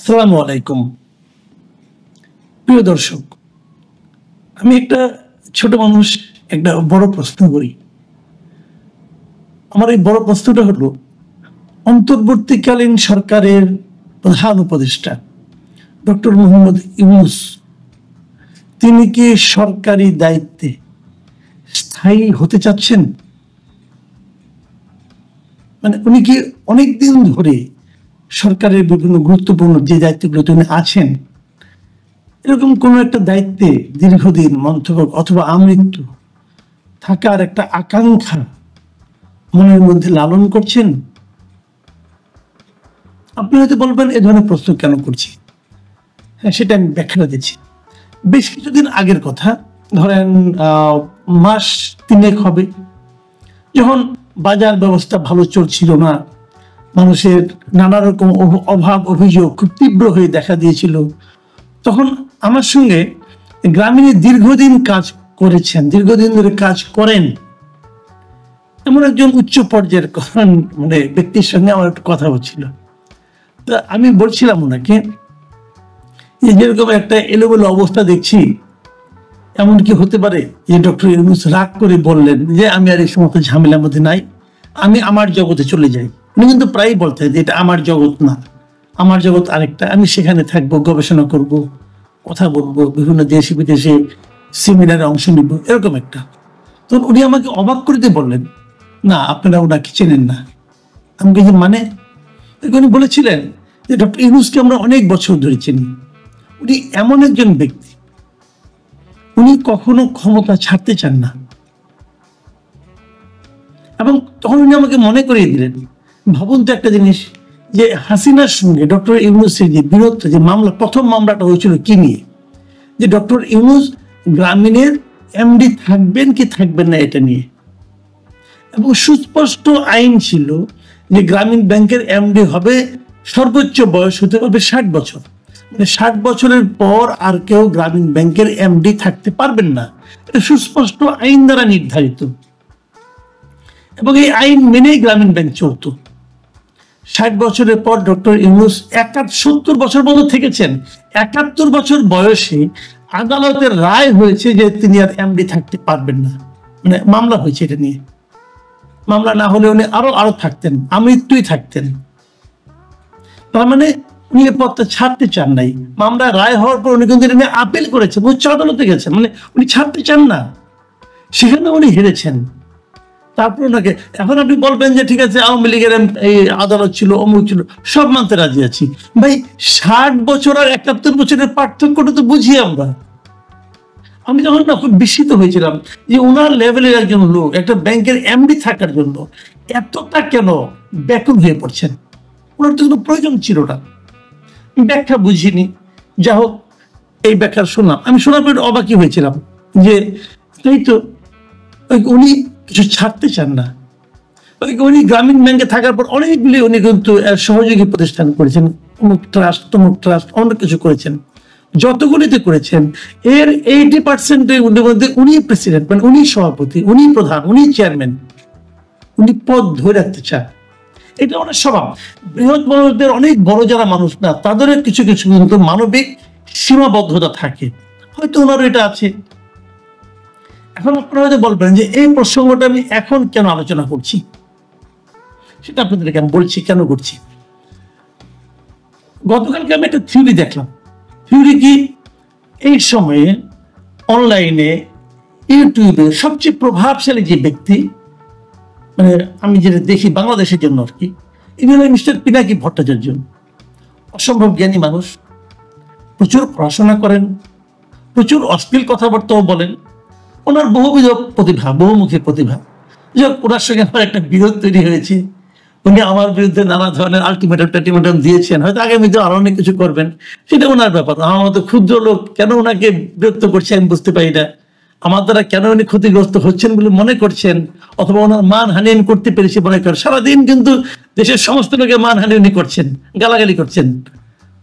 আসসালামু আলাইকুম প্রিয় দর্শক। আমি একটা ছোট মানুষ, একটা বড় প্রশ্ন করি। আমার এই বড় প্রশ্নটা হলো, অন্তর্বর্তীকালীন সরকারের প্রধান উপদেষ্টা ডক্টর মোহাম্মদ ইউনূস, তিনি কি সরকারি দায়িত্বে স্থায়ী হতে চাচ্ছেন? মানে উনি কি অনেকদিন ধরে সরকারের বিভিন্ন গুরুত্বপূর্ণ যে দায়িত্বগুলো তিনি আছেন, এরকম কোন একটা দায়িত্বে দীর্ঘদিন মন্থক অথবা আমৃত্যু থাকার একটা আকাঙ্ক্ষা মনের মধ্যে লালন করছেন? আপনি হয়তো বলবেন এ ধরনের প্রশ্ন কেন করছি। হ্যাঁ, সেটা আমি ব্যাখ্যা দিচ্ছি। বেশ কিছুদিন আগের কথা, ধরেন মাস 3 হবে, যখন বাজার ব্যবস্থা ভালো চলছিল না, মানুষের নানা রকম অভাব অভিযোগ খুব তীব্র হয়ে দেখা দিয়েছিল, তখন আমার সঙ্গে গ্রামীণে দীর্ঘদিন কাজ করেছেন, দীর্ঘদিন ধরে কাজ করেন এমন একজন উচ্চ পর্যায়ের মানে ব্যক্তির সঙ্গে আমার একটু কথা হচ্ছিল। তা আমি বলছিলাম ওনাকে যে যেরকম একটা এলোমেলো অবস্থা দেখছি, এমন কি হতে পারে যে ডক্টর ইউনূস রাগ করে বললেন যে আমি আর এই সমস্ত ঝামেলার মধ্যে নাই, আমি আমার জগতে চলে যাই। উনি কিন্তু প্রায়ই বলতেন যে এটা আমার জগৎ না, আমার জগৎ আরেকটা, আমি সেখানে থাকবো, গবেষণা করব, কথা বলবো, বিভিন্ন দেশে বিদেশে সেমিনারে অংশ নিব, এরকম একটা। তখন উনি আমাকে অবাক করে দিয়ে বললেন, না আপনারা ওনাকে চেনেন না। আমি কিছু মানে উনি বলেছিলেন যে ডক্টর ইউনূসকে আমরা অনেক বছর ধরে চিনি, উনি এমন একজন ব্যক্তি, উনি কখনো ক্ষমতা ছাড়তে চান না। এবং তখন উনি আমাকে মনে করিয়ে দিলেন, ভাবুন তো একটা জিনিস, যে হাসিনার সঙ্গে ডক্টর ইউনূসের যে বীরত্ব, যে মামলা, প্রথম মামলাটা হয়েছিল কি নিয়ে, যে ডক্টর ইউনূস গ্রামীণের এমডি থাকবেন কি থাকবেন না এটা নিয়ে। এবং সুস্পষ্ট আইন ছিল যে গ্রামীণ ব্যাংকের এমডি হবে, সর্বোচ্চ বয়স হতে হবে 60 বছর, মানে 60 বছরের পর আর কেউ গ্রামীণ ব্যাংকের এমডি থাকতে পারবেন না। এটা সুস্পষ্ট আইন দ্বারা নির্ধারিত, এবং এই আইন মেনেই গ্রামীণ ব্যাংক চলত। 60 বছরের পর ডক্টর ইউনূস 70 বছর পর্যন্ত থেকেছেন। 71 বছর বয়সে আদালতের রায় হয়েছে যে তিনি আর এমডি থাকতে পারবেন না, মানে মামলা হয়েছে এটা নিয়ে। মামলা না হলে উনি আরো থাকতেন, আমৃত্যুই থাকতেন। তার মানে উনি পদটা ছাড়তে চান নাই। মামলা রায় হওয়ার পর উনি কিন্তু এটা নিয়ে আপিল করেছেন, উচ্চ আদালতে গেছেন, মানে উনি ছাড়তে চান না, সেখানে উনি হেরেছেন। তারপর ওনাকে, এখন আপনি বলবেন যে ঠিক আছে আওয়ামী লীগের এই আদালত ছিল, অমুক ছিল, সব মানতে রাজি আছি। ভাই 60 বছর আর 71 বছরের পার্থক্যটা তো বুঝি আমরা। আমি তখন না খুব বিস্মিত হয়েছিলাম যে ওনার লেভেলের একজন লোক একটা ব্যাংকের এমডি থাকার জন্য এতটা কেন ব্যাকুল হয়ে পড়ছেন। ওনার তো কোনো প্রয়োজন ছিল না। ব্যাখ্যা বুঝিনি, যা হোক এই ব্যাখ্যা শুনলাম। আমি শোনার পর অবাকই হয়েছিলাম যে তাই তো, উনি কিছু ছাড়তে চান না। উনি গ্রামীণ ব্যাংকে থাকার পর অনেকগুলি উনি কিন্তু সহযোগী প্রতিষ্ঠান করেছেন, অমুক ট্রাস্ট, তমুক ট্রাস্ট, অনেক কিছু করেছেন। যতগুলিতে করেছেন এর 80% মধ্যে উনি প্রেসিডেন্ট, মানে উনি সভাপতি, উনি প্রধান, উনি চেয়ারম্যান, উনি পদ ধরে রাখতে চান। এটা অনেক স্বভাব। বৃহৎ মানুষদের, অনেক বড় যারা মানুষ না, তাদের কিছু কিছু কিন্তু মানবিক সীমাবদ্ধতা থাকে, হয়তো ওনারও এটা আছে। এখন আপনারা হয়তো বলবেন যে এই প্রসঙ্গটা আমি এখন কেন আলোচনা করছি, সেটা আপনাদেরকে আমি বলছি কেন করছি। গতকালকে আমি একটা থিওরি দেখলাম। থিওরি কি, এই সময়ে অনলাইনে, ইউটিউবে সবচেয়ে প্রভাবশালী যে ব্যক্তি, মানে আমি যেটা দেখি বাংলাদেশের জন্য আর কি, ইনি হলেন মিস্টার পিনাকি ভট্টাচার্য। অসম্ভব জ্ঞানী মানুষ, প্রচুর পড়াশোনা করেন, প্রচুর অশ্লীল কথাবার্তাও বলেন। ওনার বহুবিধ প্রতিভা, বহুমুখী প্রতিভা। ওনার সঙ্গে আমার একটা বিরোধ তৈরি হয়েছে। উনি আমার বিরুদ্ধে নানা ধরনের আলটিমেটাম দিয়েছেন, হয়তো আগামীতে আরো অনেক কিছু করবেন, সেটা ওনার ব্যাপার। আমার মতো ক্ষুদ্র লোক কেন ওনাকে বিরক্ত করছে আমি বুঝতে পারি না। আমার দ্বারা কেন উনি ক্ষতিগ্রস্ত হচ্ছেন বলে মনে করছেন, অথবা ওনার মানহানি আমি করতে পেরেছি মনে করেন। সারাদিন কিন্তু দেশের সমস্ত লোকের মানহানি উনি করছেন, গালাগালি করছেন।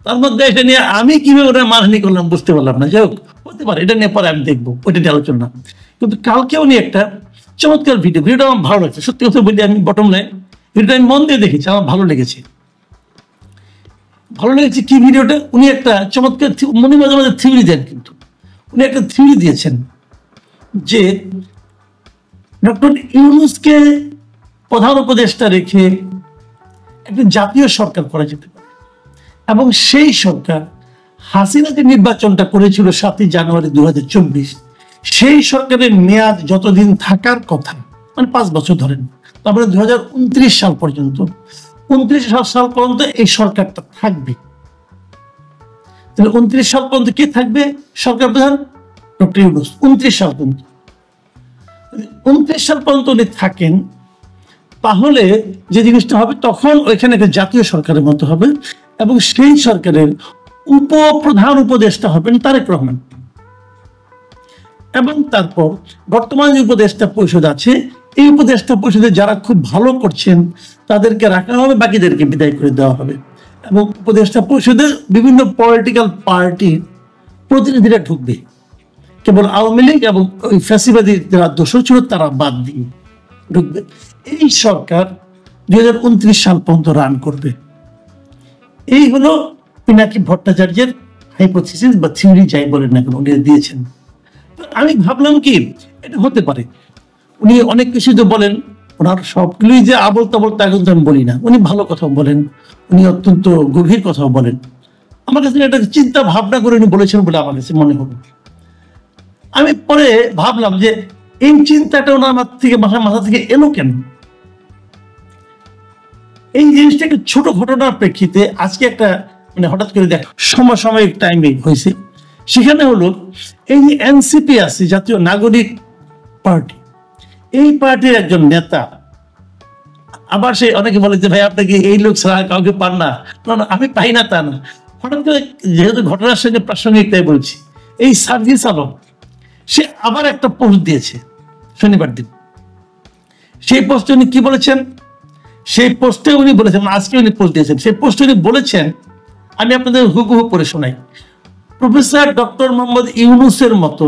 তার মধ্যে এটা নিয়ে আমি কিভাবে ওনার মানহানি করলাম বুঝতে পারলাম না। যাই হোক, হতে পারে, এটা নিয়ে পরে আমি দেখবো, ওইটা নিয়ে আলোচনা। কিন্তু কালকে উনি একটা চমৎকার ভিডিওটা আমার ভালো লাগছে। সত্যি কথা বলি, আমি বটম লাইন ভিডিওটা আমি মন দিয়ে দেখেছি, আমার ভালো লেগেছে। ভালো লেগেছে কি ভিডিওটা, উনি একটা চমৎকার উনি মাঝে মাঝে থিওরি দেন, কিন্তু উনি একটা থিওরি দিয়েছেন যে ডক্টর ইউনূসকে প্রধান উপদেষ্টা রেখে একটা জাতীয় সরকার করা যেতে পারে, এবং সেই সরকার হাসিনা যে নির্বাচনটা করেছিল ৭ই জানুয়ারি ২০২৪, সেই সরকারের মেয়াদ যতদিন থাকার কথা, মানে ৫ বছর ধরেন, তারপরে ২০২৯ সাল পর্যন্ত, ২৯ সাল পর্যন্ত এই সরকারটা থাকবে। তাহলে ২৯ সাল পর্যন্ত কে থাকবে সরকার প্রধান? ডক্টর ইউনূস। ২৯ সাল পর্যন্ত, ২৯ সাল পর্যন্ত উনি থাকেন, তাহলে যে জিনিসটা হবে, তখন ওইখানে একটা জাতীয় সরকারের মতো হবে, এবং সেই সরকারের উপপ্রধান উপদেষ্টা হবেন তারেক রহমান, এবং তারপর বর্তমান যে উপদেষ্টা পরিষদ আছে, এই উপদেষ্টা পরিষদে যারা খুব ভালো করছেন তাদেরকে রাখা হবে, বাকিদেরকে বিদায় করে দেওয়া হবে, এবং উপদেষ্টা পরিষদে বিভিন্ন পলিটিক্যাল পার্টির প্রতিনিধিরা ঢুকবে, কেবল আওয়ামী লীগ এবং ওই ফ্যাসিবাদী যারা দোষর ছিল তারা বাদ দিয়ে ঢুকবে। এই সরকার ২০২৯ সাল পর্যন্ত রান করবে। এই হলো পিনাকি ভট্টাচার্যের হাইপোথিসিস বা থিওরি, যাই বলেন না কেন, উনি দিয়েছেন। আমি ভাবলাম কি এটা হতে পারে। উনি অনেক কিছু তো বলেন, ওনার সবগুলোই যে আবল তাবল তা কিন্তু আমি বলি না, উনি ভালো কথাও বলেন, উনি অত্যন্ত গভীর কথাও বলেন। আমার কাছে একটা চিন্তা ভাবনা করে উনি বলেছেন বলে আমার কাছে মনে হলো। আমি পরে ভাবলাম যে এই চিন্তাটা ওনার মাথা থেকে এলো কেন। এই জিনিসটাকে ছোট ঘটনার প্রেক্ষিতে আজকে একটা মানে হঠাৎ করে দেখ সমসাময়িক টাইমে হয়েছে। সেখানে হলো এই যে এনসিপি আছে, জাতীয় নাগরিক পার্টি, এই পার্টির একজন নেতা, আবার সে অনেকে বলে যে ভাই আপনাকে এই লোক ছাড়া কাউকে পান না, না আমি পাই না তা না, হঠাৎ করে যেহেতু ঘটনার সঙ্গে প্রাসঙ্গিক তাই বলছি, এই সার্জিস আলম সে আবার একটা পোস্ট দিয়েছে শনিবার দিন। সেই পোস্টে উনি কি বলেছেন, সেই পোস্টে উনি বলেছেন, আজকে উনি পোস্ট দিয়েছেন, সেই পোস্টে উনি বলেছেন, আমি আপনাদের হুবহু পড়ে শোনাই। প্রফেসর ডক্টর মোহাম্মদ ইউনূসের মতো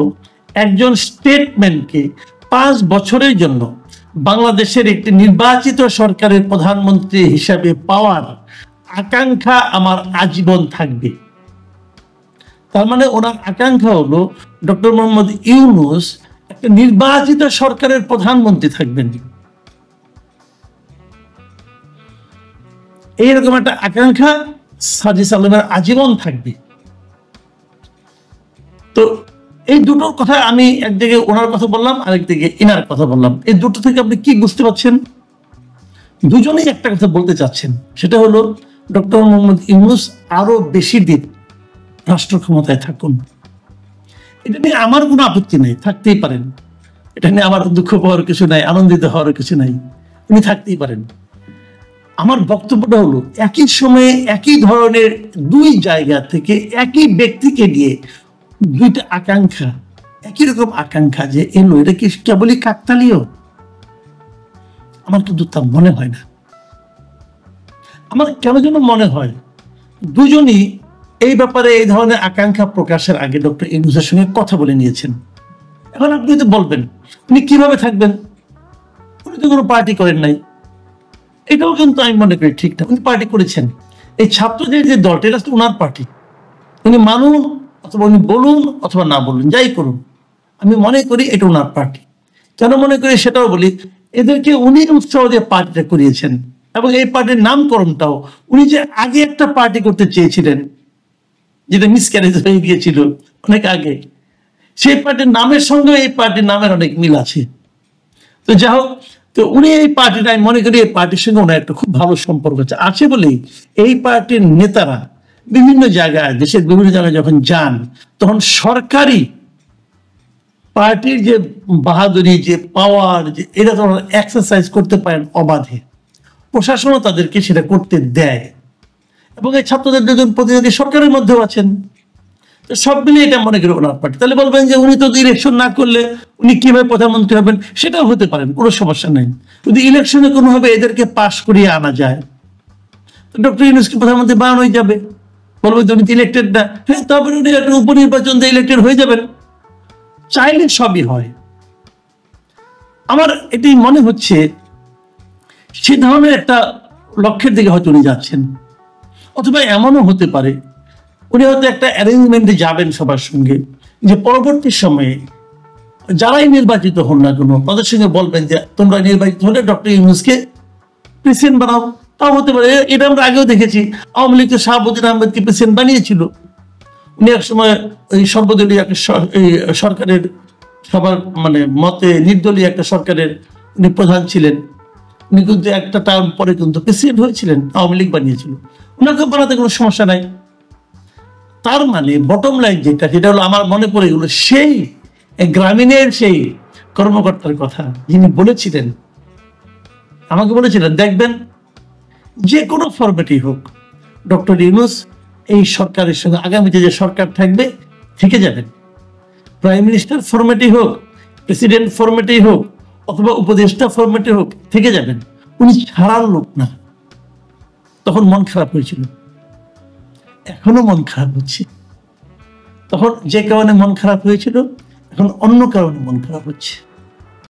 একজন স্টেটম্যানকে 5 বছরের জন্য বাংলাদেশের একটি নির্বাচিত সরকারের প্রধানমন্ত্রী হিসাবে পাওয়ার আকাঙ্ক্ষা আমার আজীবন থাকবে। তার মানে ওনার আকাঙ্ক্ষা হলো ডক্টর মোহাম্মদ ইউনূস একটা নির্বাচিত সরকারের প্রধানমন্ত্রী থাকবেন, এইরকম একটা আকাঙ্ক্ষা সার্জিস আলমের আজীবন থাকবে। তো এই দুটোর কথা আমি একদিকে ওনার কথা বললাম, আরেকদিকে ইনার কথা বললাম। এই দুটো থেকে আপনি কি বুঝতে পারছেন? দুজনেই একটা কথা বলতে চাচ্ছেন, সেটা হলো ডক্টর মোহাম্মদ ইউনূস আরো বেশি দিন রাষ্ট্র ক্ষমতায় থাকুন। এটা নিয়ে আমার কোনো আপত্তি নেই, থাকতেই পারেন। এটা নিয়ে আমার দুঃখ পাওয়ার কিছু নাই, আনন্দিত হওয়ার কিছু নাই, উনি থাকতেই পারেন। আমার বক্তব্যটা হলো একই সময়ে একই ধরনের দুই জায়গা থেকে একই ব্যক্তিকে নিয়ে দুইটা আকাঙ্ক্ষা, একই রকম আকাঙ্ক্ষা যে এলো, এটা কি কেবলই কাকতালীয়? আমার কিন্তু তা মনে হয় না। আমার কেন যেন মনে হয় দুজনই এই ব্যাপারে এই ধরনের আকাঙ্ক্ষা প্রকাশের আগে ডক্টর ইউনূসের সঙ্গে কথা বলে নিয়েছেন। এখন আপনি তো বলবেন উনি কিভাবে থাকবেন, উনি তো কোনো পার্টি করেন নাই। এটাও কিন্তু আমি মনে করি ঠিক না, উনি পার্টি করেছেন। এই ছাত্রদের যে দলটা, এটা তো ওনার পার্টি। উনি মানুন অথবা উনি বলুন অথবা না বলুন, যাই করুন, আমি মনে করি এটা ওনার পার্টি। কেন মনে করি সেটাও বলি। এদেরকে উনি উৎসাহ দিয়ে পার্টিটা করিয়েছেন, এবং এই পার্টির নামকরণটাও উনি যে আগে একটা পার্টি করতে চেয়েছিলেন, যেটা মিসক্যারেজ হয়ে গিয়েছিল অনেক আগে, সেই পার্টির নামের সঙ্গে এই পার্টির নামের অনেক মিল আছে। তো যাই হোক, তো উনি এই পার্টিটা, আমি মনে করি এই পার্টির সঙ্গে ওনার একটা খুব ভালো সম্পর্ক আছে বলেই এই পার্টির নেতারা বিভিন্ন জায়গায়, দেশের বিভিন্ন জায়গায় যখন যান, তখন সরকারি পার্টির যে বাহাদুরি, যে পাওয়ার, যে এটা তো এক্সারসাইজ করতে পারেন অবাধে। প্রশাসনও তাদেরকে সেটা করতে দেয়, এবং এই ছাত্রদের দুজন প্রতিনিধি সরকারের মধ্যেও আছেন। তো সব মিলিয়ে এটা মনে করি ওনার পার্টি। তাহলে বলবেন যে উনি তো ইলেকশন না করলে উনি কিভাবে প্রধানমন্ত্রী হবেন, সেটাও হতে পারেন, কোনো সমস্যা নেই। যদি ইলেকশনে কোনোভাবে এদেরকে পাশ করিয়ে আনা যায়, তো ডক্টর ইউনূসকে প্রধানমন্ত্রী বানানোই যাবে। বলবেন যে উনি ইলেক্টেড না, হ্যাঁ, তারপরে উনি একটা উপনির্বাচন দিয়ে ইলেক্টেড হয়ে যাবেন। চাইলে সবই হয়। আমার এটি মনে হচ্ছে সে ধরনের একটা লক্ষ্যের দিকে হয়তো উনি যাচ্ছেন। অথবা এমনও হতে পারে উনি হয়তো একটা অ্যারেঞ্জমেন্টে যাবেন সবার সঙ্গে, যে পরবর্তী সময়ে যারাই নির্বাচিত হন না কেন তাদের সঙ্গে বলবেন যে তোমরা নির্বাচিত হলে ডক্টর ইউনূসকে প্রেসিডেন্ট বানাও। তাও হতে পারে, এটা আমরা আগেও দেখেছি। আওয়ামী লীগ তো শাহাবুদ্দিন আহমেদকে প্রেসিডেন্ট বানিয়েছিল। উনি এক সময় ওই সর্বদলীয় একটা সরকারের সবার মানে মতে নির্দলীয় একটা সরকারের উনি প্রধান ছিলেন। উনি কিন্তু একটা টার্ম পরে কিন্তু প্রেসিডেন্ট হয়েছিলেন, আওয়ামী লীগ বানিয়েছিল। ওনাকে বানাতে কোনো সমস্যা নাই। তার মানে বটম লাইন যেটা হলো আমার মনে পড়ে গেল সেই গ্রামীণের সেই কর্মকর্তার কথা, যিনি বলেছিলেন, আমাকে বলেছিলেন দেখবেন যে কোনো ফরম্যাটেই হোক ডক্টর ইউনূস এই সরকারের সঙ্গে আগামীতে যে সরকার থাকবে থেকে যাবেন। প্রাইম মিনিস্টার ফরম্যাটেই হোক, প্রেসিডেন্ট ফরম্যাটেই হোক, অথবা উপদেষ্টা ফরম্যাটে হোক থেকে যাবেন। উনি ছাড়ার লোক না। তখন মন খারাপ হয়েছিল, এখনো মন খারাপ হচ্ছে। তখন যে কারণে মন খারাপ হয়েছিল, এখন অন্য কারণে মন খারাপ হচ্ছে।